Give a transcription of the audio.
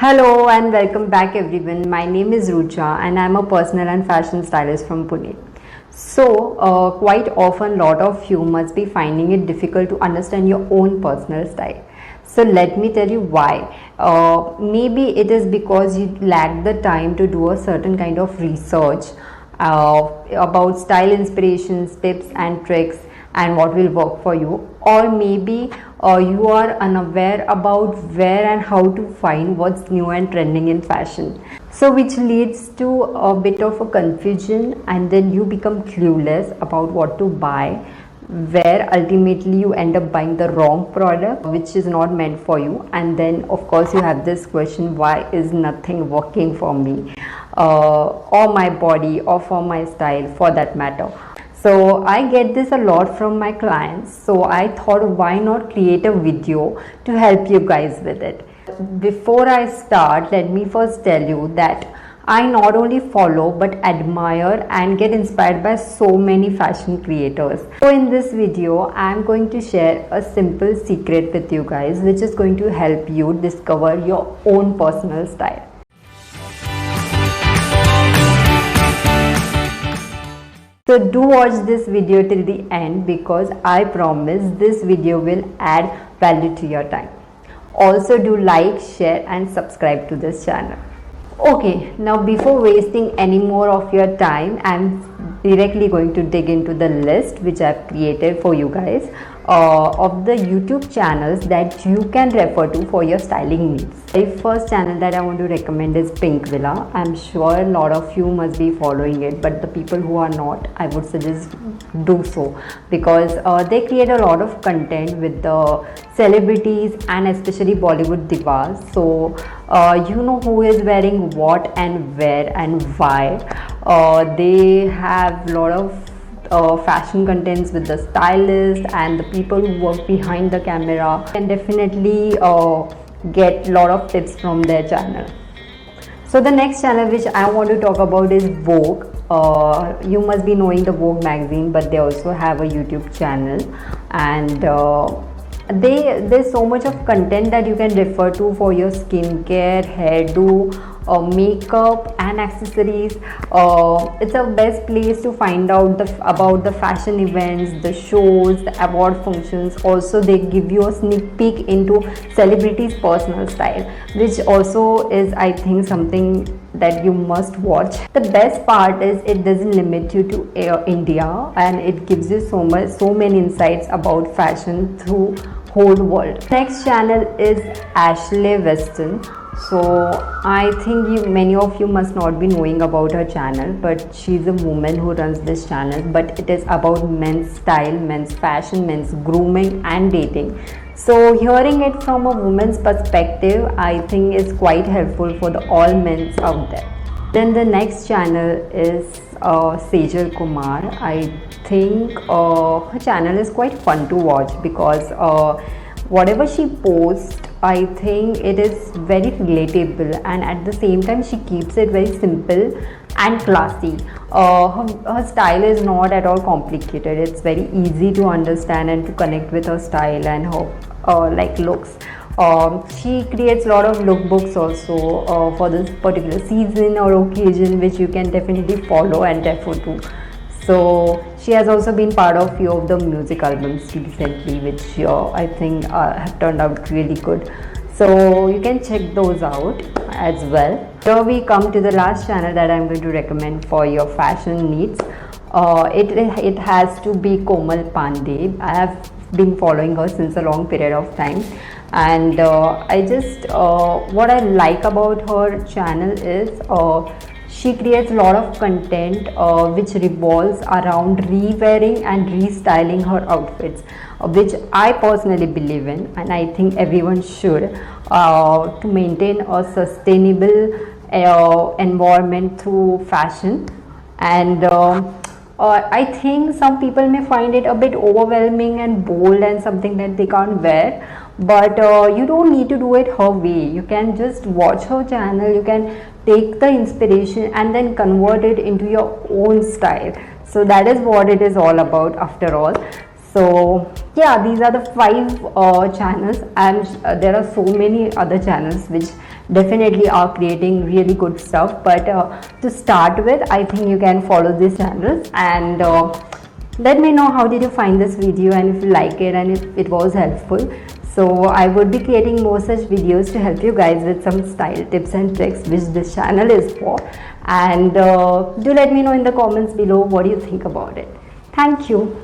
Hello and welcome back everyone. My name is Rucha and I'm a personal and fashion stylist from Pune. Quite often lot of you must be finding it difficult to understand your own personal style. So let me tell you why. Maybe it is because you lack the time to do a certain kind of research about style inspirations, tips and tricks and what will work for you, or maybe you are unaware about where and how to find what's new and trending in fashion, so which leads to a bit of a confusion, and then you become clueless about what to buy, where ultimately you end up buying the wrong product which is not meant for you. And then of course you have this question, why is nothing working for me or my body or for my style for that matter. So I get this a lot from my clients, so I thought why not create a video to help you guys with it. Before I start, let me first tell you that I not only follow but admire and get inspired by so many fashion creators. So in this video I am going to share a simple secret with you guys which is going to help you discover your own personal style. So do watch this video till the end because I promise this video will add value to your time. Also do like, share and subscribe to this channel. Okay, now before wasting any more of your time, I'm directly going to dig into the list which I've created for you guys of the YouTube channels that you can refer to for your styling needs. The first channel that I want to recommend is Pinkvilla. I'm sure a lot of you must be following it, but the people who are not, I would suggest do so because they create a lot of content with the celebrities and especially Bollywood divas. So you know who is wearing what and where and why. They have a lot of fashion contents with the stylist and the people who work behind the camera, and definitely get a lot of tips from their channel. So the next channel which I want to talk about is Vogue. You must be knowing the Vogue magazine, but they also have a YouTube channel, and there's so much of content that you can refer to for your skincare, hairdo, makeup and accessories. It's a best place to find out about the fashion events, the shows, the award functions. Also they give you a sneak peek into celebrities' personal style, which also is, I think, something that you must watch. The best part is it doesn't limit you to India, and it gives you so many insights about fashion through whole world. Next channel is Weston. So I think many of you must not be knowing about her channel, but she's a woman who runs this channel, but it is about men's style, men's fashion, men's grooming and dating. So hearing it from a woman's perspective, I think is quite helpful for all men out there. Then the next channel is Sejal Kumar. I think her channel is quite fun to watch because whatever she posts, I think it is very relatable, and at the same time she keeps it very simple and classy. Her style is not at all complicated. It's very easy to understand and to connect with her style and her like looks. She creates a lot of lookbooks also for this particular season or occasion, which you can definitely follow and refer to. So she has also been part of few of the music albums recently, which I think have turned out really good. So you can check those out as well. Here we come to the last channel that I'm going to recommend for your fashion needs. It has to be Komal Pandey. I have been following her since a long period of time, and I just what I like about her channel is she creates a lot of content which revolves around re-wearing and restyling her outfits, which I personally believe in, and I think everyone should, to maintain a sustainable environment through fashion. And I think some people may find it a bit overwhelming and bold and something that they can't wear, but you don't need to do it her way. You can just watch her channel, you can take the inspiration and then convert it into your own style. So that is what it is all about after all. So yeah, these are the 5 channels, and there are so many other channels which definitely are creating really good stuff, but to start with, I think you can follow these channels. And let me know how did you find this video, and if you like it and if it was helpful. So I would be creating more such videos to help you guys with some style tips and tricks, which this channel is for. And do let me know in the comments below what do you think about it. Thank you.